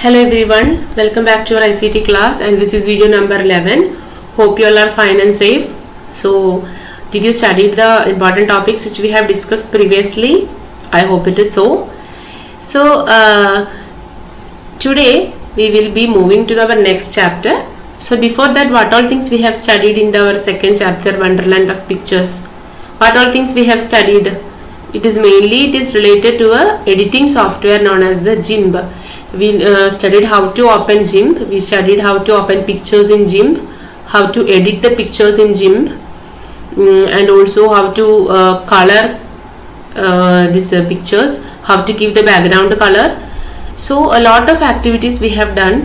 Hello everyone, welcome back to our ICT class, and this is video number 11. Hope you all are fine and safe. So, did you study the important topics which we have discussed previously? I hope it is so. So, today we will be moving to our next chapter. So, before that, what all things we have studied in our second chapter, Wonderland of Pictures? What all things we have studied? It is related to a editing software known as the GIMP. We studied how to open GIMP, we studied how to open pictures in GIMP, how to edit the pictures in GIMP, and also how to color these pictures, how to give the background color. So a lot of activities we have done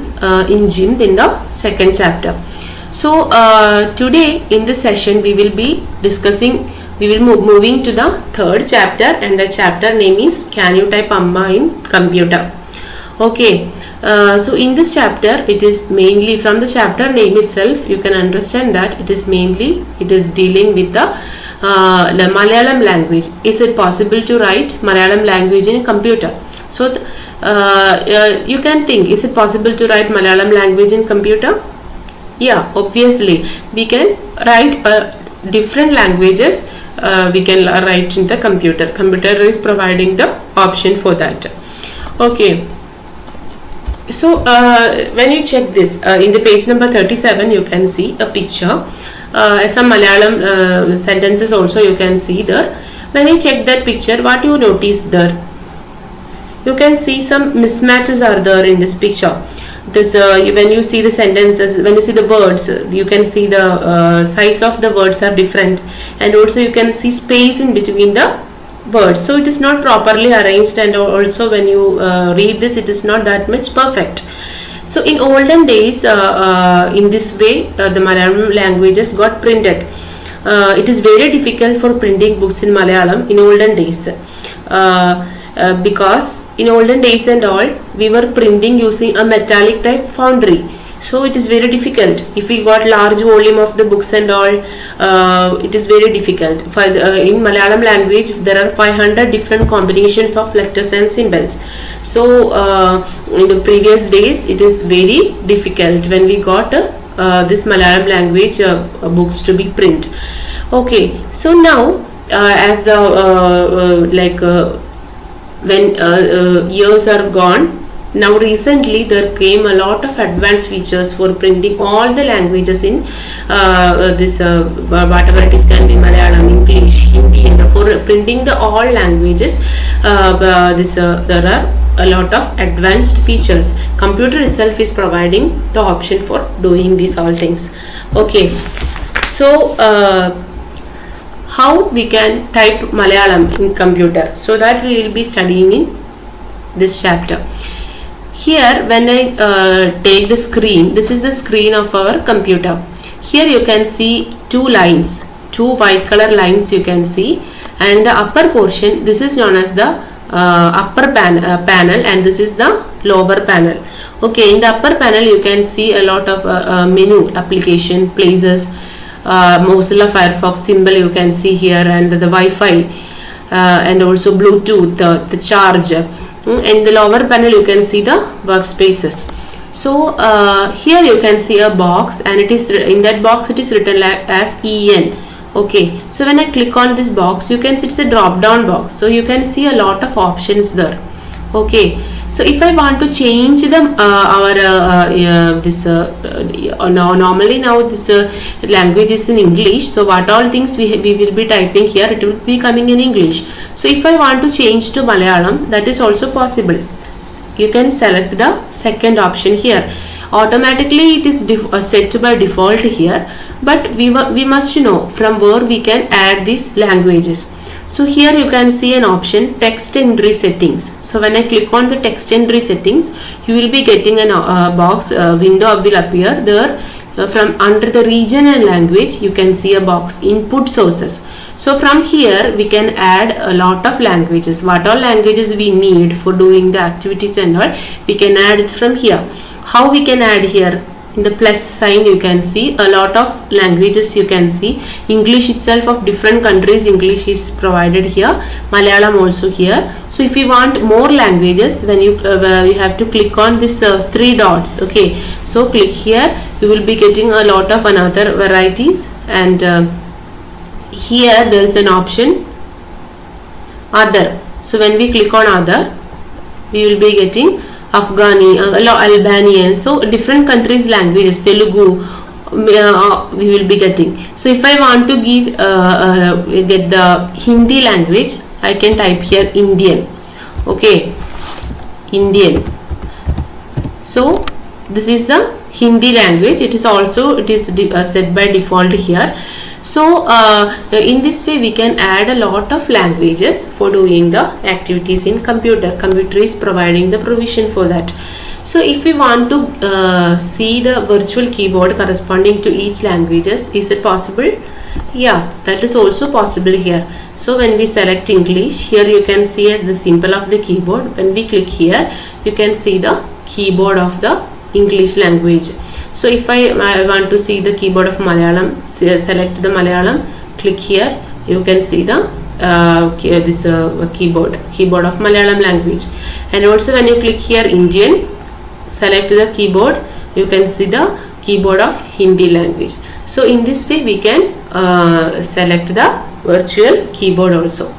in GIMP in the second chapter. So today in this session we will be discussing, we will moving to the third chapter, and the chapter name is Can You Type Amma in Computer? Okay, so in this chapter, it is mainly from the chapter name itself, you can understand that it is dealing with the Malayalam language. Is it possible to write Malayalam language in a computer? So you can think, is it possible to write Malayalam language in computer? Yeah, obviously we can write different languages. We can write in the computer. Computer is providing the option for that. Okay. So when you check this in the page number 37, you can see a picture, some Malayalam sentences also you can see there. When you check that picture, what you notice there? You can see some mismatches are there in this picture. This when you see the sentences, when you see the words, you can see the size of the words are different, and also you can see space in between the words. So it is not properly arranged, and also when you read this, it is not that much perfect. So in olden days, in this way the Malayalam languages got printed. It is very difficult for printing books in Malayalam in olden days, because in olden days and all, we were printing using a metallic type foundry. So it is very difficult. If we got large volume of the books and all, it is very difficult. For in Malayalam language, there are 500 different combinations of letters and symbols. So in the previous days, it is very difficult when we got this Malayalam language books to be print. Okay, so now as when years are gone, now recently there came a lot of advanced features for printing all the languages in this whatever it is, can be Malayalam, English, Hindi, and for printing the all languages there are a lot of advanced features. Computer itself is providing the option for doing these all things. Okay, so how we can type Malayalam in computer? So that we will be studying in this chapter. Here when I take the screen, this is the screen of our computer. Here you can see two lines, two white color lines you can see, and the upper portion, this is known as the upper panel, and this is the lower panel. Okay, in the upper panel you can see a lot of menu, application, places, Mozilla Firefox symbol you can see here, and the Wi-Fi, and also Bluetooth, the charge. In the lower panel you can see the workspaces. So here you can see a box, and it is in that box it is written as EN. Okay, so when I click on this box, you can see it's a drop down box, so you can see a lot of options there. Okay, so if I want to change them normally now this language is in English, so what all things we will be typing here, it will be coming in English. So if I want to change to Malayalam, that is also possible. You can select the second option here. Automatically it is set by default here, but we must know from where we can add these languages. So here you can see an option, text entry settings. So when I click on the text entry settings, you will be getting a box window will appear there. From under the region and language, you can see a box, input sources. So from here we can add a lot of languages. What all languages we need for doing the activities and all, we can add it from here. How we can add here? in the plus sign you can see a lot of languages you can see. English itself of different countries English is provided here, Malayalam also here. So if you want more languages, when you have to click on this 3 dots. Okay, so click here, you will be getting a lot of another varieties, and here there is an option other. So when we click on other, we will be getting Afghani, Albanian, so different countries languages, Telugu we will be getting. So if I want to give get the Hindi language, I can type here Indian. Okay, Indian. So this is the Hindi language. It is set by default here. So in this way we can add a lot of languages for doing the activities in computer. Computer is providing the provision for that. So if we want to see the virtual keyboard corresponding to each languages, is it possible? Yeah, that is also possible here. So when we select English, here you can see as the symbol of the keyboard. When we click here, you can see the keyboard of the English language. So if I want to see the keyboard of Malayalam, select the Malayalam, click here, you can see the keyboard of Malayalam language. And also when you click here Indian, select the keyboard, you can see the keyboard of Hindi language. So in this way we can select the virtual keyboard also.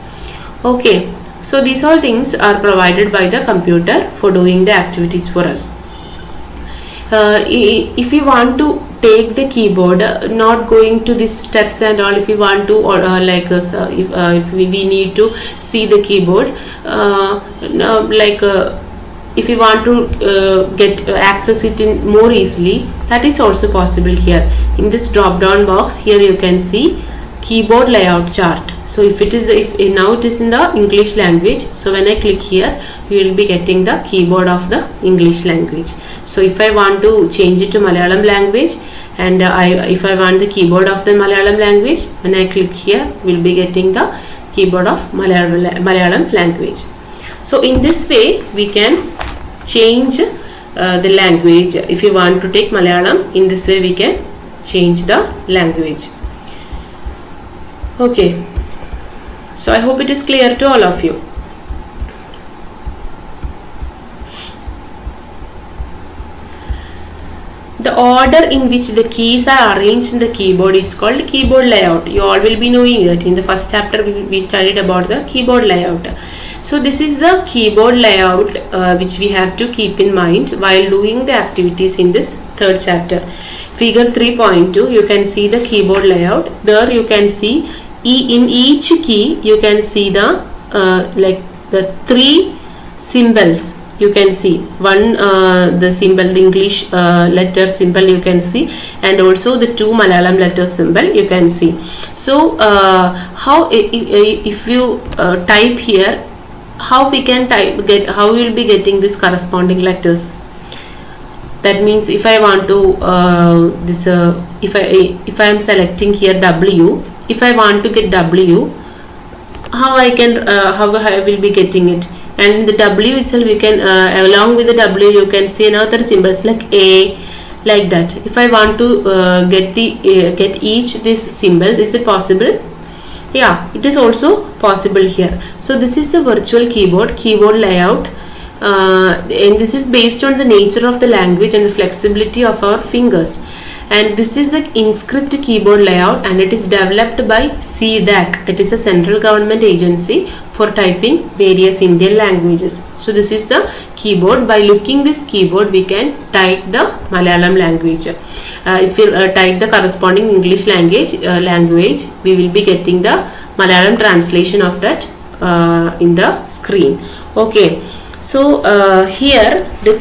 Okay, so these all things are provided by the computer for doing the activities for us. If you want to take the keyboard, not going to these steps and all, if you want to, or if we need to see the keyboard, if you want to get access it in more easily, that is also possible here. In this drop down box here you can see keyboard layout chart. So if it is now it is in the English language, so when I click here you will be getting the keyboard of the English language. So if I want to change it to Malayalam language, and if I want the keyboard of the Malayalam language, when I click here we will be getting the keyboard of Malayalam language. So in this way we can change the language. If you want to take Malayalam, in this way we can change the language. Okay, so I hope it is clear to all of you. The order in which the keys are arranged in the keyboard is called keyboard layout. You all will be knowing that. In the first chapter we studied about the keyboard layout. So this is the keyboard layout which we have to keep in mind while doing the activities in this third chapter. Figure 3.2, you can see the keyboard layout. There you can see in each key you can see the the 3 symbols. You can see one the symbol, the English letter symbol you can see, and also the 2 Malayalam letter symbol you can see. So how if you type here, how we can how we will be getting this corresponding letters? That means if I want to if I am selecting here W, if I want to get W, how I can how I will be getting it? And in the W itself you can along with the W you can see another symbols like A, like that. If I want to get each these symbols, is it possible? Yeah, it is also possible here. So this is the virtual keyboard layout, and this is based on the nature of the language and the flexibility of our fingers. And this is the InScript keyboard layout, and it is developed by CDAC. It is a central government agency for typing various Indian languages. So this is the keyboard. By looking this keyboard we can type the Malayalam language. If you type the corresponding English language, we will be getting the Malayalam translation of that in the screen. Okay. So here the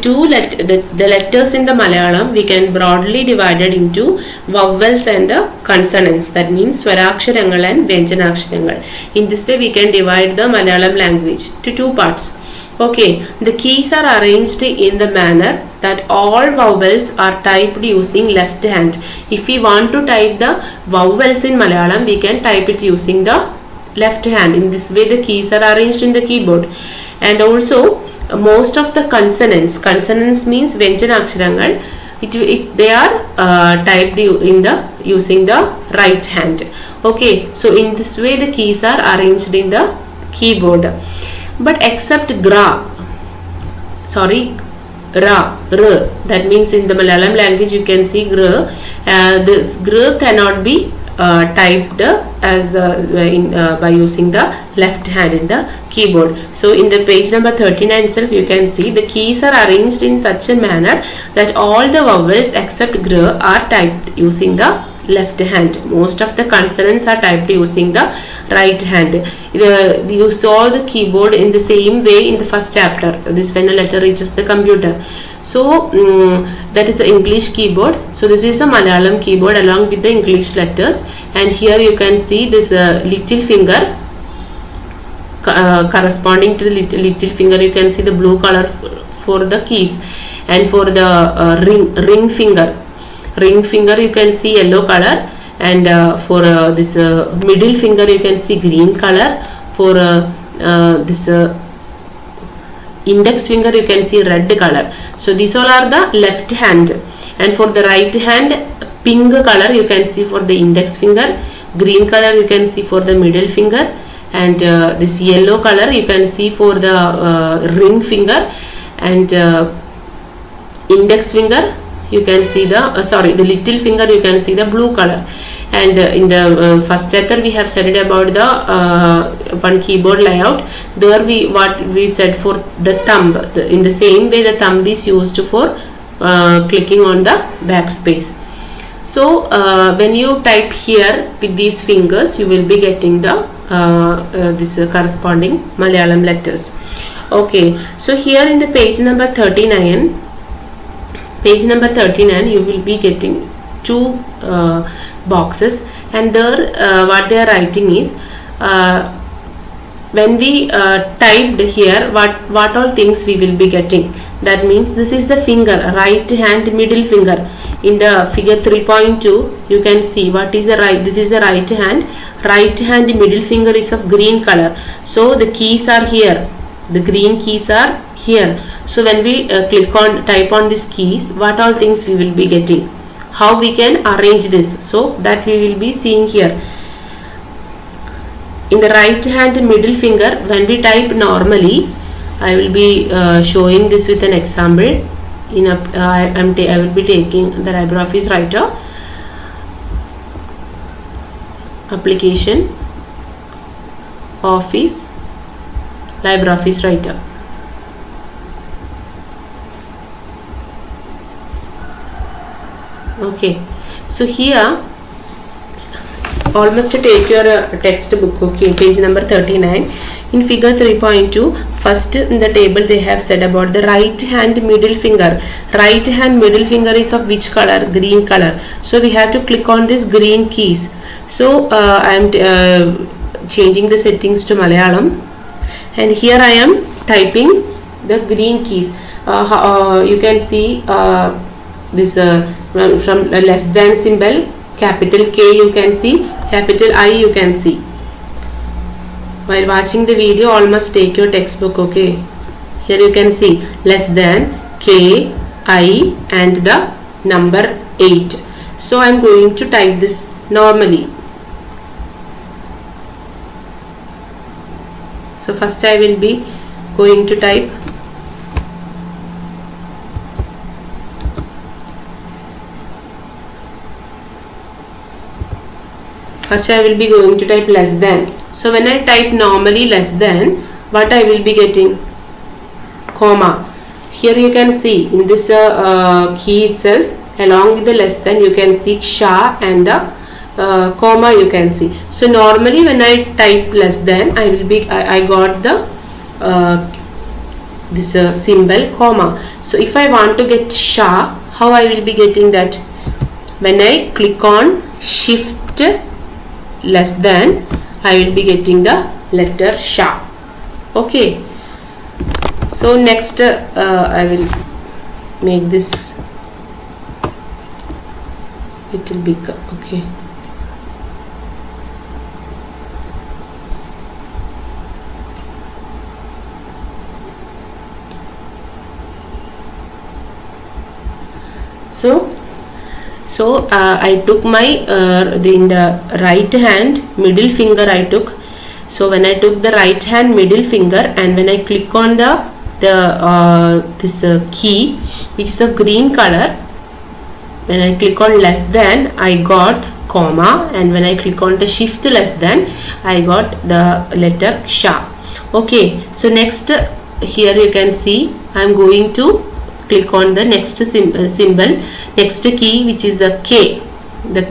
letters in the Malayalam we can broadly divided into vowels and consonants. That means Swaraksharangal and Vyanjanaksharangal. In this way we can divide the Malayalam language to 2 parts. Okay, the keys are arranged in the manner that all vowels are typed using left hand. If we want to type the vowels in Malayalam, we can type it using the left hand. In this way the keys are arranged in the keyboard. And also most of the consonants means Vyanjanaksharangal, they are typed in the using the right hand. Okay, so in this way the keys are arranged in the keyboard. But except ra, that means in the Malayalam language you can see gra, this gra cannot be typed as by using the left hand in the keyboard. So in the page number 39 itself you can see the keys are arranged in such a manner that all the vowels except gra are typed using the left hand. Most of the consonants are typed using the right hand. You saw the keyboard in the same way in the first chapter, this when a letter reaches the computer. So that is the English keyboard. So this is the Malayalam keyboard along with the English letters, and here you can see this little finger corresponding to the little finger. You can see the blue color for the keys, and for the ring finger you can see yellow color, and for this middle finger you can see green color. For this index finger you can see red color. So these all are the left hand, and for the right hand pink color you can see for the index finger, green color you can see for the middle finger, and this yellow color you can see for the ring finger, and index finger you can see the the little finger you can see the blue color. And in the first chapter we have studied about the one keyboard layout. There what we said for the thumb, in the same way the thumb is used for clicking on the backspace. So when you type here with these fingers you will be getting the this corresponding Malayalam letters. Okay, so here in the page number 39 you will be getting two boxes, and there what they are writing is when we typed here what all things we will be getting. That means this is the finger, right hand middle finger. In the figure 3.2 you can see what is the this is the right hand middle finger is of green color. So the keys are here, the green keys are here. So when we type on these keys, what all things we will be getting, how we can arrange this, so that we will be seeing here. In the right hand middle finger, when we type normally, I will be showing this with an example. I will be taking the LibreOffice Writer application, Office, LibreOffice Writer. Okay, so here almost take your textbook. Okay, page number 39. In figure 3.2, first in the table they have said about the right hand middle finger. Right hand middle finger is of which color? Green color. So we have to click on this green keys. So I am changing the settings to Malayalam, and here I am typing the green keys. You can see this from less than symbol, capital K you can see, capital I you can see. While watching the video, almost take your textbook. Okay, here you can see less than, K, I, and the number 8. So I am going to type this normally. So first I will be going to type less than. So when I type normally less than, what I will be getting? Comma. Here you can see in this key itself, along with the less than you can see sha and the comma you can see. So normally when I type less than, I got the this symbol comma. So if I want to get sha, how I will be getting that? When I click on shift less than, I will be getting the letter sha. Okay, so next I will make this little bigger. Okay, So I took my in the right hand middle finger I took. So when I took the right hand middle finger and when I click on this key which is of green color, when I click on less than I got comma, and when I click on the shift less than I got the letter sha. Okay, so next here you can see I am going to click on the next symbol, next key, which is the K. The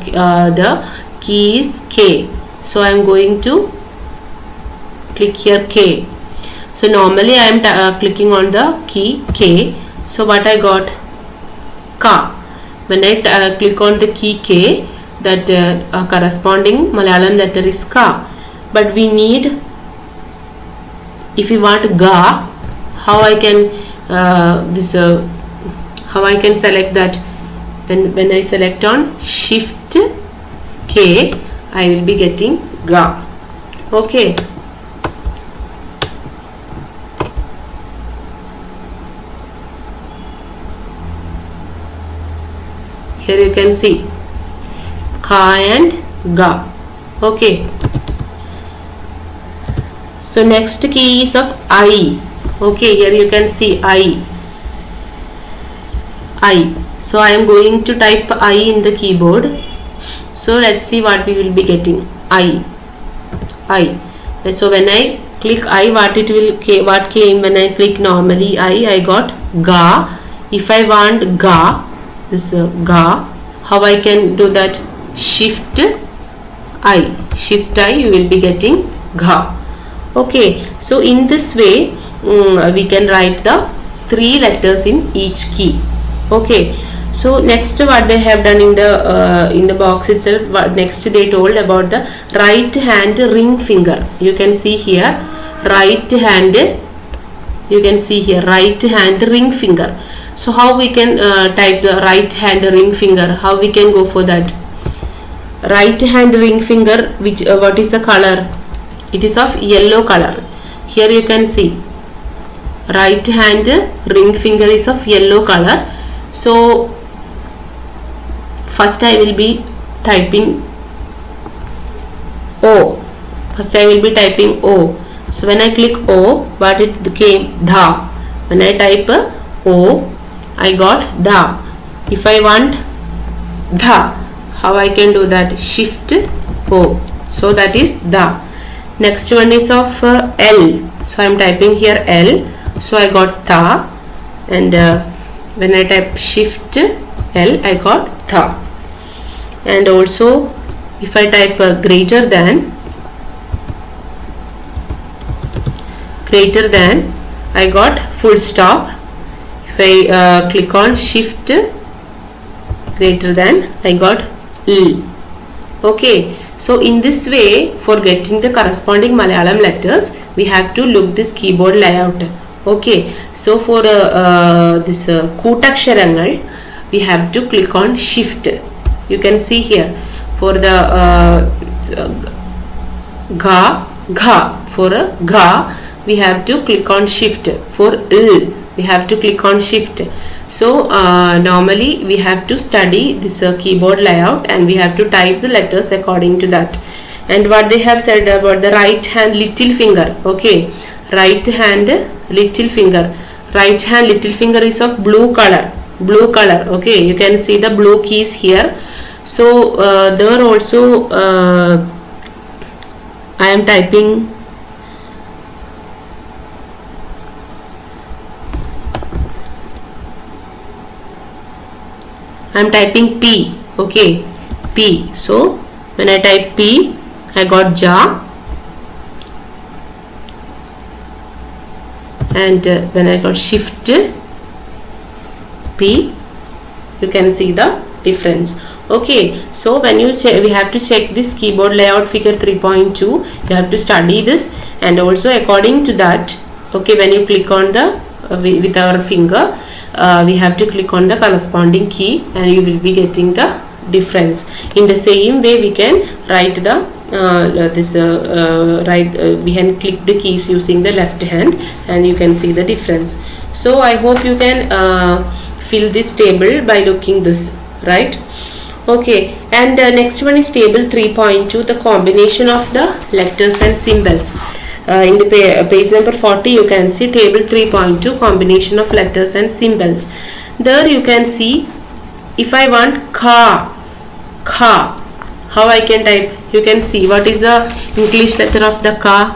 key is K. So I am going to click here K. So normally I am clicking on the key K. So what I got? Ka. When I click on the key K, that corresponding Malayalam letter is Ka. But we need, if we want Ga, how I can how I can select that? When I select on shift K, I will be getting Ga. Okay. Here you can see Ka and Ga. Okay. So next key is of I. Okay, here you can see I. So I am going to type I in the keyboard. So let's see what we will be getting. I. So when I click I, what came when I click normally I got Ga. If I want Ga, this Ga, how I can do that? Shift I, you will be getting Ga. Okay, so in this way we can write the 3 letters in each key. Okay, so next what they have done in the box itself, what next they told about the right hand ring finger. You can see here right hand, you can see here right hand ring finger. So how we can type the right hand ring finger? How we can go for that? Right hand ring finger, which what is the color? It is of yellow color. Here you can see right hand ring finger is of yellow color. So first I will be typing O. First I will be typing O. So when I click O, what it became? Dha. When I type O, I got Dha. If I want Dha, how I can do that? Shift O. So that is Dha. Next one is of L. So I am typing here L. So I got Tha. And when I type shift L, I got Tha. And also if I type greater than, I got full stop. If I click on shift greater than, I got L. Okay, so in this way, for getting the corresponding Malayalam letters, we have to look this keyboard layout. Okay, so for this Kootaksharangal, we have to click on shift. You can see here for the Gha, for Gha, we have to click on shift. For L, we have to click on shift. So normally we have to study this keyboard layout and we have to type the letters according to that. And what they have said about the right hand little finger. Okay, right hand little finger. Right hand little finger is of blue color. Okay, you can see the blue keys here. So there also I am typing P. Okay, P. So when I type P, I got Ja. And when I got shift P, you can see the difference. Okay, so when you we have to check this keyboard layout figure 3.2, you have to study this, and also according to that, okay, when you click on the with our finger, we have to click on the corresponding key and you will be getting the difference. In the same way, we can write the we can click the keys using the left hand and you can see the difference. So I hope you can fill this table by looking this, right? Okay, and next one is table 3.2, the combination of the letters and symbols. In the page number 40 you can see table 3.2, combination of letters and symbols. There you can see, if I want ka, how I can type? You can see what is the English letter of the ka.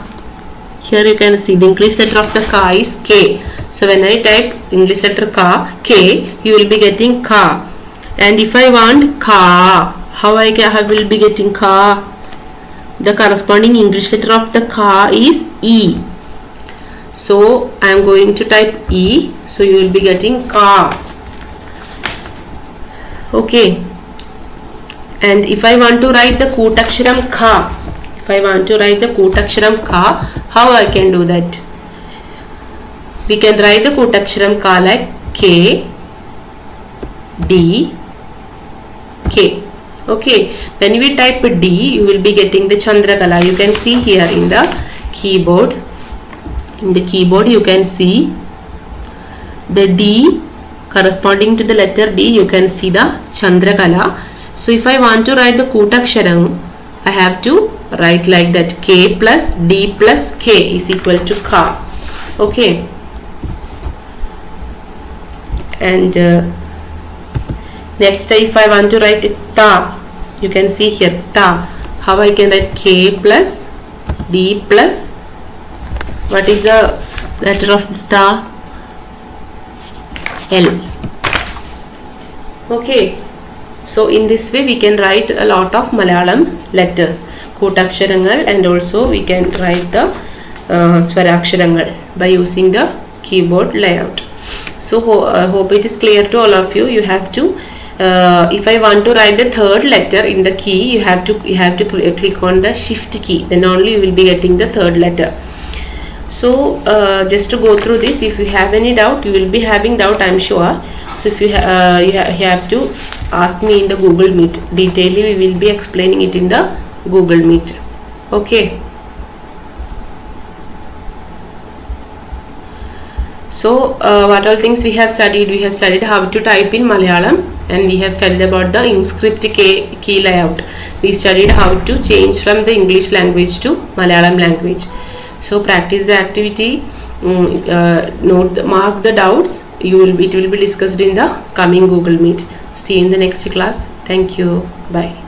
Here you can see the English letter of the ka is K. So when I type English letter ka, K, you will be getting ka. And if I want ka, how I will be getting ka? The corresponding English letter of the ka is E. So I am going to type E. So you will be getting ka. Okay. And if I want to write the Kootaksharam ka, how I can do that? We can write the Kootaksharam ka like K, D, K. Okay, when we type D, you will be getting the Chandrakala. You can see here in the keyboard. In the keyboard, you can see the D corresponding to the letter D. You can see the Chandrakala. So if I want to write the Kootaksharam, I have to write like that: K plus D plus K is equal to ka. Okay. And next, if I want to write it ta, you can see here ta. How I can write K plus D plus, what is the letter of ta? L. Okay. So in this way we can write a lot of Malayalam letters, Kootaksharangal, and also we can write the Swaraksharangal by using the keyboard layout. So hope it is clear to all of you. You have to if I want to write the third letter in the key, you have to click on the shift key, then only you will be getting the third letter. So just to go through this, if you have any doubt, you will be having doubt, I am sure. So if you have to ask me in the Google Meet. Detailedly we will be explaining it in the Google Meet. Okay. So what all things we have studied? We have studied how to type in Malayalam, and we have studied about the InScript key layout. We studied how to change from the English language to Malayalam language. So practice the activity, mark the doubts. It will be discussed in the coming Google Meet. See you in the next class. Thank you. Bye.